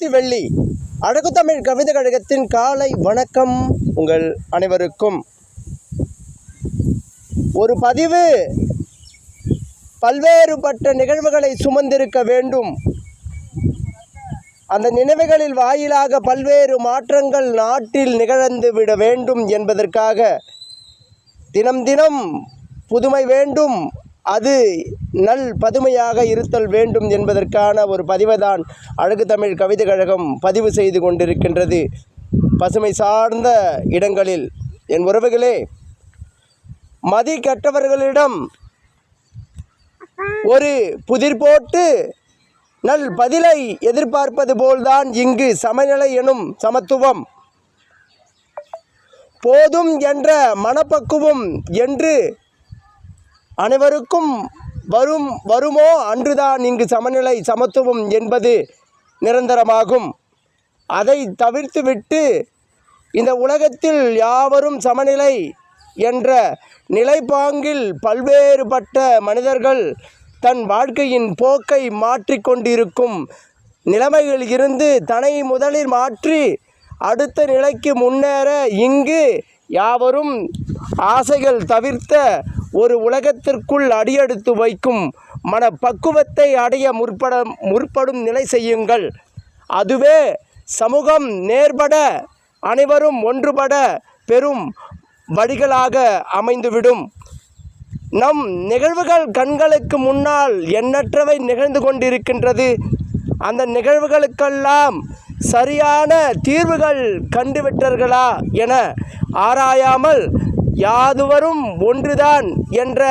சக்தி வெள்ளி அழகு தமிழ் கவிதை கழகத்தின் காலை வணக்கம் உங்கள் அனைவருக்கும். ஒரு பதிவு பல்வேறுபட்ட நிகழ்வுகளை சுமந்திருக்க வேண்டும். அந்த நினைவுகளில் வாயிலாக பல்வேறு மாற்றங்கள் நாட்டில் நிகழ்ந்து விட வேண்டும் என்பதற்காக தினம் தினம் புதுமை வேண்டும், அது நல் பதுமையாக இருத்தல் வேண்டும் என்பதற்கான ஒரு பதிவை தான் அழகு தமிழ் கவிதை கழகம் பதிவு செய்து கொண்டிருக்கின்றது. பசுமை சார்ந்த இடங்களில் என் உறவுகளே, மதி கற்றவர்களிடம் ஒரு புதிர் போட்டு நல் பதிலை எதிர்பார்ப்பது போல்தான் இங்கு சமநிலை எனும் சமத்துவம், போதும் என்ற மனப்பக்குவம் என்று அனைவருக்கும் வருமோ அன்றுதான் இங்கு சமநிலை சமத்துவம் என்பது நிரந்தரமாகும். அதை தவிர்த்துவிட்டு இந்த உலகத்தில் யாவரும் சமநிலை என்ற நிலைப்பாங்கில் பல்வேறுபட்ட மனிதர்கள் தன் வாழ்க்கையின் போக்கை மாற்றிக்கொண்டிருக்கும் நிலைமையில் இருந்து தன்னை முதலில் மாற்றி அடுத்த நிலைக்கு முன்னேற இங்கு யாவரும் ஆசைகள் தவிர்த்த ஒரு உலகத்திற்குள் அடியெடுத்து வைக்கும் மனப்பக்குவத்தை அடைய முற்படும் நிலை செய்யுங்கள். அதுவே சமூகம் நேர்பட அனைவரும் ஒன்றுபட பெரும் வழிகளாக அமைந்துவிடும். நம் நிகழ்வுகள் கண்களுக்கு முன்னால் எண்ணற்றவை நிகழ்ந்து கொண்டிருக்கின்றது. அந்த நிகழ்வுகளுக்கெல்லாம் சரியான தீர்வுகள் கண்டுவிட்டார்களா என ஆராயாமல் யாதுவரும் ஒன்றுதான் என்ற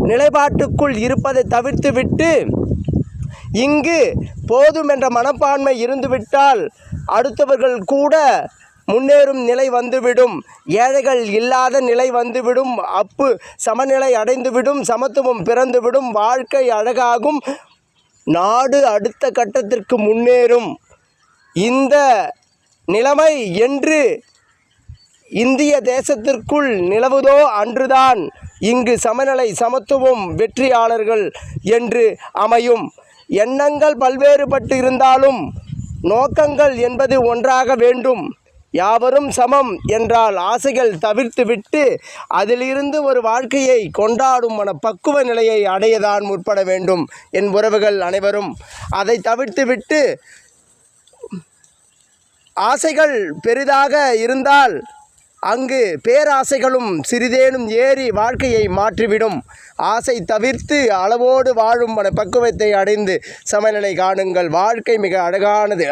நிலைப்பாட்டுக்குள் இருப்பதை தவிர்த்துவிட்டு இங்கு போதும் என்ற மனப்பான்மை இருந்துவிட்டால் அடுத்தவர்கள் கூட முன்னேறும் நிலை வந்துவிடும், ஏழைகள் இல்லாத நிலை வந்துவிடும், அப்பு சமநிலை அடைந்துவிடும், சமத்துவம் பிறந்துவிடும், வாழ்க்கை அழகாகும், நாடு அடுத்த கட்டத்திற்கு முன்னேறும். இந்த நிலைமை என்று இந்திய தேசத்திற்குள் நிலவுதோ அன்றுதான் இங்கு சமநிலை சமத்துவம் வெற்றியாளர்கள் என்று அமையும். எண்ணங்கள் பல்வேறுபட்டு இருந்தாலும் நோக்கங்கள் என்பது ஒன்றாக வேண்டும். யாவரும் சமம் என்றால் ஆசைகள் தவிர்த்துவிட்டு அதிலிருந்து ஒரு வாழ்க்கையை கொண்டாடும் பக்குவ நிலையை அடையதான் முற்பட வேண்டும். என் உறவுகள் அனைவரும் அதை தவிர்த்துவிட்டு ஆசைகள் பெரிதாக இருந்தால் அங்கு பேராசைகளும் சிறிதேனும் ஏறி வாழ்க்கையை மாற்றிவிடும். ஆசை தவிர்த்து அளவோடு வாழும் பக்குவத்தை அடைந்து சமநிலை காணுங்கள். வாழ்க்கை மிக அழகானது.